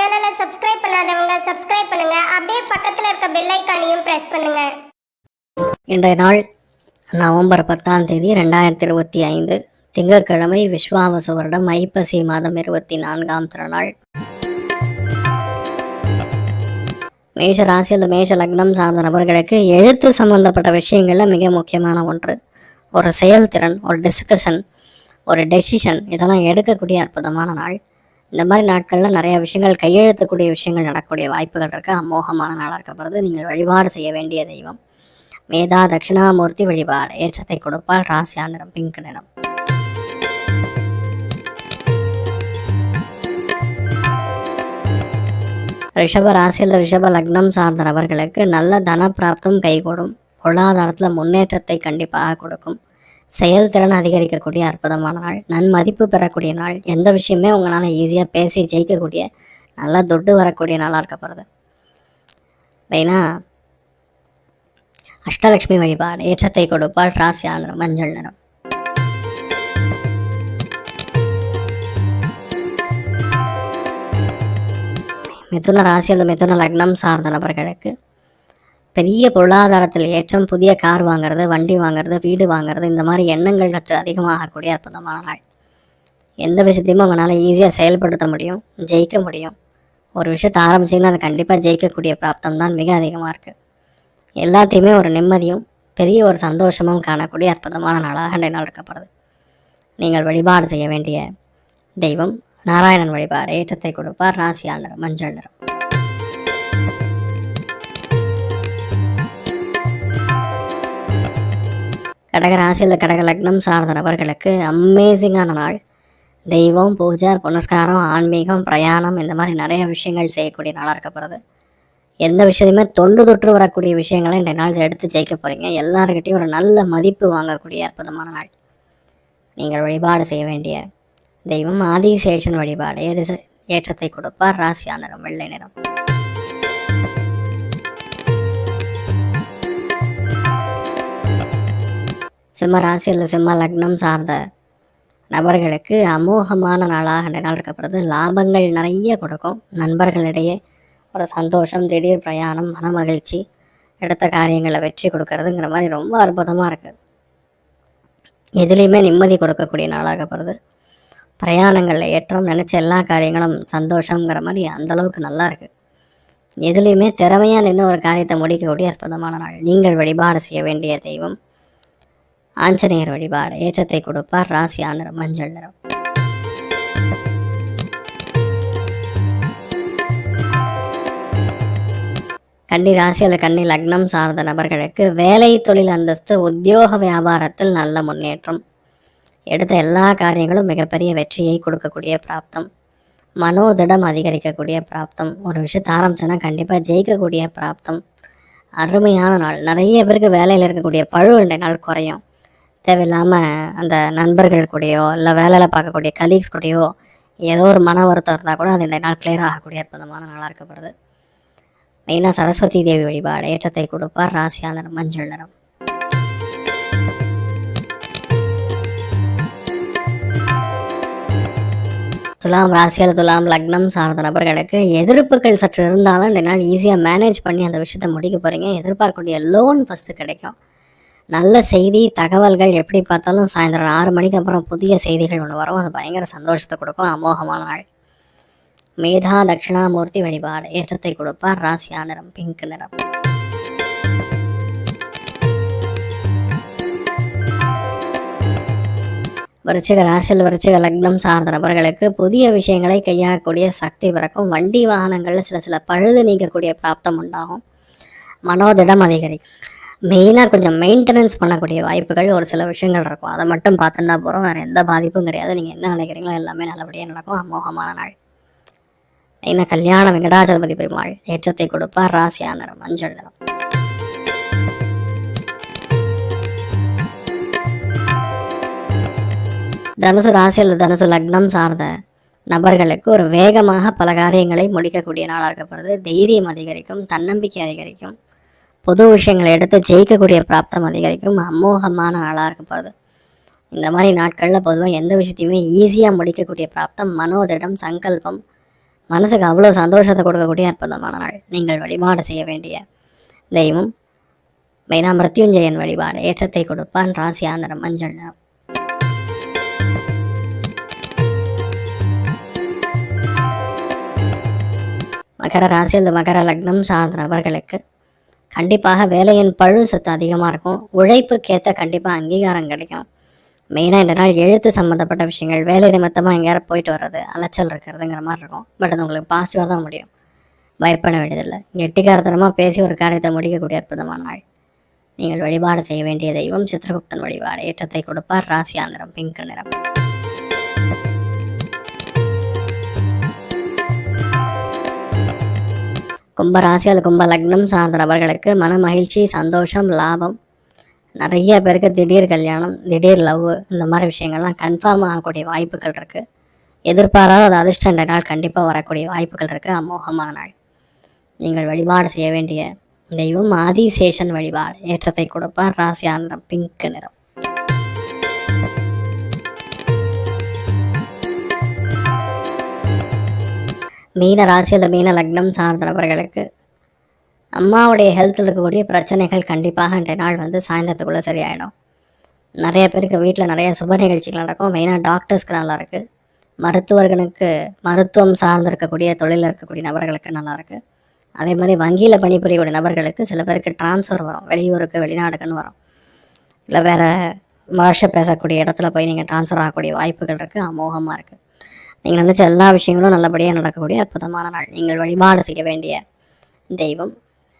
சேனலை சப்ஸ்கிரைப் பண்ணாதவங்க சப்ஸ்கிரைப் பண்ணுங்க. அப்படியே பக்கத்துல இருக்க பெல் ஐகானையும் பிரஸ் பண்ணுங்க. இன்றைய நாள் நவம்பர் 10ஆம் தேதி 2025 திங்கட்கிழமை. விஸ்வாவசு வருடம் ஐப்பசி மாதம் 24ஆம் திருநாள். மேஷ ராசியில் மேஷ லக்னம் சார்ந்த நபர்களுக்கு எழுத்து சம்பந்தப்பட்ட விஷயங்கள்ல மிக முக்கியமான ஒன்று. ஒரு செயல்திறன், ஒரு டிஸ்கஷன், ஒரு டெசிஷன், இதெல்லாம் எடுக்கக்கூடிய அற்புதமான நாள். இந்த மாதிரி நாட்களில் நிறைய விஷயங்கள், கையெழுத்தக்கூடிய விஷயங்கள் நடக்கக்கூடிய வாய்ப்புகள் இருக்கு. அமோகமான நாளாக இருக்கப்படுது. நீங்கள் வழிபாடு செய்ய வேண்டிய தெய்வம் மேதா தட்சிணாமூர்த்தி வழிபாடு. ஏற்றத்தை கொடுப்பால். ராசியா நிறம் பிங்க் நிறம். ரிஷப ராசியில் ரிஷப லக்னம் சார்ந்த நபர்களுக்கு நல்ல தன பிராப்தம் கைகூடும். பொருளாதாரத்தில் முன்னேற்றத்தை கண்டிப்பாக கொடுக்கும். செயல்திறன் அதிகரிக்கக்கூடிய அற்புதமான நாள். நன்மதிப்பு பெறக்கூடிய நாள். எந்த விஷயமே உங்களால் ஈஸியாக பேசி ஜெயிக்கக்கூடிய, நல்லா தொட்டு வரக்கூடிய நாளாக இருக்கப்படுது. மெயினாக அஷ்டலட்சுமி வழிபாடு. ஏற்றத்தை கொடுப்பால். ராசியா நிறம் மஞ்சள் நிறம். மிதுன ராசியில் மிதுன லக்னம் சார்ந்த நபர்களுக்கு பெரிய பொருளாதாரத்தில் ஏற்றம். புதிய கார் வாங்குறது, வண்டி வாங்குறது, வீடு வாங்குறது, இந்த மாதிரி எண்ணங்கள் சற்று அதிகமாகக்கூடிய அற்புதமான நாள். எந்த விஷயத்தையுமே உங்களால் ஈஸியாக செயல்படுத்த முடியும், ஜெயிக்க முடியும். ஒரு விஷயத்தை ஆரம்பிச்சிங்கன்னா அது கண்டிப்பாக ஜெயிக்கக்கூடிய பிராப்தம் தான் மிக அதிகமாக இருக்குது. எல்லாத்தையுமே ஒரு நிம்மதியும் பெரிய ஒரு சந்தோஷமும் காணக்கூடிய அற்புதமான நாளாக இன்றைய நாள் இருக்கப்படுது. நீங்கள் வழிபாடு செய்ய வேண்டிய தெய்வம் நாராயணன் வழிபாடு. ஏற்றத்தை கொடுப்பார். ராசியா நிறம் மஞ்சள் நிறம். கடக ராசியில் கடக லக்னம் சார்ந்த நபர்களுக்கு அமேசிங்கான நாள். தெய்வம், பூஜை, புனஸ்காரம், ஆன்மீகம், பிரயாணம், இந்த மாதிரி நிறைய விஷயங்கள் செய்யக்கூடிய நாளாக இருக்கப்படுது. எந்த விஷயத்தையுமே தொண்டு தொற்று வரக்கூடிய விஷயங்களை இந்த நாள் எடுத்து ஜெயிக்க போகிறீங்க. எல்லாருக்கிட்டையும் ஒரு நல்ல மதிப்பு வாங்கக்கூடிய அற்புதமான நாள். நீங்கள் வழிபாடு செய்ய வேண்டிய தெய்வம் ஆதிசேஷன் வழிபாடு. ஏற்றத்தை கொடுப்பார். ராசியா நிறம் வெள்ளை நிறம். சிம்ம ராசியில் சிம்ம லக்னம் சார்ந்த நபர்களுக்கு அமோகமான நாளாக இந்த நாள் இருக்கப்படுது. லாபங்கள் நிறைய கொடுக்கும். நண்பர்களிடையே ஒரு சந்தோஷம், திடீர் பிரயாணம், மன மகிழ்ச்சி, எடுத்த காரியங்களை வெற்றி கொடுக்கறதுங்கிற மாதிரி ரொம்ப அற்புதமாக இருக்குது. எதுலேயுமே நிம்மதி கொடுக்கக்கூடிய நாளாகப்படுது. பிரயாணங்களில் ஏற்றம். நினச்ச எல்லா காரியங்களும் சந்தோஷங்கிற மாதிரி அந்தளவுக்கு நல்லா இருக்குது. எதுலேயுமே திறமையாக நின்று ஒரு காரியத்தை முடிக்கக்கூடிய அற்புதமான நாள். நீங்கள் வழிபாடு செய்ய வேண்டிய தெய்வம் ஆஞ்சநேயர் வழிபாடு. ஏற்றத்தை கொடுப்பார். ராசியா நிறம் மஞ்சள் நிறம். கன்னி ராசியில் கன்னி லக்னம் சார்ந்த நபர்களுக்கு வேலை, தொழில் அந்தஸ்து, உத்தியோக வியாபாரத்தில் நல்ல முன்னேற்றம். எடுத்த எல்லா காரியங்களும் மிகப்பெரிய வெற்றியை கொடுக்கக்கூடிய பிராப்தம். மனோதிடம் அதிகரிக்கக்கூடிய பிராப்தம். ஒரு விஷயத்தை ஆரம்பிச்சோன்னா கண்டிப்பாக ஜெயிக்கக்கூடிய பிராப்தம். அருமையான நாள். நிறைய பேருக்கு வேலையில் இருக்கக்கூடிய பழு இன்றைய நாள் குறையும். தேவையில்லாமல் அந்த நண்பர்கள் கூடயோ இல்லை வேலையில் பார்க்கக்கூடிய கலீக்ஸ் கூடயோ ஏதோ ஒரு மன வருத்தம் இருந்தால் கூட அது இன்றைய நாள் கிளியர் ஆகக்கூடிய அற்புதமான நாளாக இருக்கப்படுது. மெயினாக சரஸ்வதி தேவி வழிபாடு. ஏற்றத்தை கொடுப்பார். ராசியா நிறம் மஞ்சள் நிறம். துலாம் ராசியில் துலாம் லக்னம் சார்ந்த நபர்களுக்கு எதிர்ப்புகள் சற்று இருந்தாலும் இந்த நாள் ஈஸியாக மேனேஜ் பண்ணி அந்த விஷயத்தை முடிக்க போகிறீங்க. எதிர்பார்க்கக்கூடிய லோன் ஃபஸ்ட்டு கிடைக்கும். நல்ல செய்தி, தகவல்கள் எப்படி பார்த்தாலும் சாயந்தரம் 6 மணிக்கு அப்புறம் புதிய செய்திகள் ஒன்று வரும். அது பயங்கர சந்தோஷத்தை கொடுக்கும். அமோகமான நாள். மேதா தட்சிணாமூர்த்தி வழிபாடு. ஏற்றத்தை கொடுப்பார். ராசியா நிறம் பிங்க் நிறம். விருச்சிக ராசியில் விருச்சிக லக்னம் சார்ந்த நபர்களுக்கு புதிய விஷயங்களை கையாளக்கூடிய சக்தி பிறக்கும். வண்டி வாகனங்களில் சில பழுது நீக்கக்கூடிய பிராப்தம் உண்டாகும். மனோதிடம் அதிகரிக்கும். மெயினாக கொஞ்சம் மெயின்டெனன்ஸ் பண்ணக்கூடிய வாய்ப்புகள் ஒரு சில விஷயங்கள் இருக்கும். அதை மட்டும் பார்த்துன்னா போகிறோம். வேறு எந்த பாதிப்பும் கிடையாது. நீங்கள் என்ன நினைக்கிறீங்களோ எல்லாமே நல்லபடியாக நடக்கும். அமோகமான நாள். மெயினாக கல்யாண வெங்கடாஜலபதி பெருமாள். ஏற்றத்தை கொடுப்பார். ராசியா நிறம் மஞ்சள் நிறம். தனுசு ராசியில் தனுசு லக்னம் சார்ந்த நபர்களுக்கு ஒரு வேகமாக பல காரியங்களை முடிக்கக்கூடிய நாளாக இருக்கப்படுது. தைரியம் அதிகரிக்கும். தன்னம்பிக்கை அதிகரிக்கும். பொது விஷயங்களை எடுத்து ஜெயிக்கக்கூடிய பிராப்தம் அதிகரிக்கும். அமோகமான நாளாக இருக்கப்படுது. இந்த மாதிரி நாட்களில் பொதுவாக எந்த விஷயத்தையுமே ஈஸியாக முடிக்கக்கூடிய பிராப்தம். மனோதிடம், சங்கல்பம், மனசுக்கு அவ்வளோ சந்தோஷத்தை கொடுக்கக்கூடிய அற்புதமான நாள். நீங்கள் வழிபாடு செய்ய வேண்டிய தெய்வம் மெயினாக மிருத்யுஞ்சயன் வழிபாடு ஏற்றத்தை கொடுப்பான். ராசியா நிறம் மஞ்சள் நிறம். மகர ராசி அல்லது மகர லக்னம் சார்ந்த நபர்களுக்கு கண்டிப்பாக வேலையின் பழு சத்து அதிகமாக இருக்கும். உழைப்புக்கேற்ற கண்டிப்பாக அங்கீகாரம் கிடைக்கும். மெயினாக இந்த நாள் எழுத்து சம்மந்தப்பட்ட விஷயங்கள், வேலை நிமித்தமாக எங்கேயாவது போயிட்டு வர்றது, அலைச்சல் இருக்கிறதுங்கிற மாதிரி இருக்கும். பட் அது உங்களுக்கு பாசிட்டிவாக தான் முடியும். பயப்பட வேண்டியதில்லை. கெட்டிக்காரத்தனமாக பேசி ஒரு காரியத்தை முடிக்கக்கூடிய அற்புதமான நாள். நீங்கள் வழிபாடு செய்ய வேண்டிய தெய்வம் சித்திரகுப்தன் வழிபாடு ஏற்றத்தை கொடுப்பார். ராசியா நிறம் பிங்க் நிறம். கும்ப ராசி அல்லது கும்ப லக்னம் சார்ந்த நபர்களுக்கு மன மகிழ்ச்சி, சந்தோஷம், லாபம். நிறைய பேருக்கு திடீர் கல்யாணம், திடீர் லவ், இந்த மாதிரி விஷயங்கள்லாம் கன்ஃபார்ம் ஆகக்கூடிய வாய்ப்புகள் இருக்குது. எதிர்பாராத அது அதிர்ஷ்ட இந்த நாள் கண்டிப்பாக வரக்கூடிய வாய்ப்புகள் இருக்குது. அமோகமான நாள். நீங்கள் வழிபாடு செய்ய வேண்டிய தெய்வம் ஆதிசேஷன் வழிபாடு ஏற்றத்தை கொடுப்பார். ராசியா நிறம் பிங்க் நிறம். மீன ராசியில் மீன லக்னம் சார்ந்த நபர்களுக்கு அம்மாவுடைய ஹெல்த்தில் இருக்கக்கூடிய பிரச்சனைகள் கண்டிப்பாக இன்றைய நாள் சாயந்தரத்துக்குள்ளே சரியாயிடும். நிறைய பேருக்கு வீட்டில் நிறைய சுப நிகழ்ச்சிகள் நடக்கும். மெயினாக டாக்டர்ஸ்க்கு நல்லா இருக்குது. மருத்துவர்களுக்கு, மருத்துவம் சார்ந்து இருக்கக்கூடிய தொழிலில் இருக்கக்கூடிய நபர்களுக்கு நல்லாயிருக்கு. அதே மாதிரி வங்கியில் பணிபுரியக்கூடிய நபர்களுக்கு சில பேருக்கு டிரான்ஸ்ஃபர் வரும். வெளியூருக்கு, வெளிநாடுக்குன்னு வரும். இல்லை வேறு பாஷை பேசக்கூடிய இடத்துல போய் நீங்கள் டிரான்ஸ்ஃபர் ஆகக்கூடிய வாய்ப்புகள் இருக்குது. அமோகமாக இருக்குது. நீங்கள் நினச்ச எல்லா விஷயங்களும் நல்லபடியாக நடக்கக்கூடிய அற்புதமான நாள். நீங்கள் வழிபாடு செய்ய வேண்டிய தெய்வம்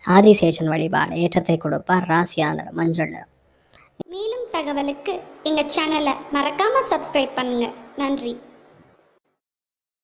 ஆதிசேஷன் வழிபாடு ஏற்றத்தை கொடுப்பார். ராசியா நிறம் மஞ்சள் நிறம். மேலும் தகவலுக்கு எங்கள் சேனலை மறக்காமல் சப்ஸ்கிரைப் பண்ணுங்கள். நன்றி.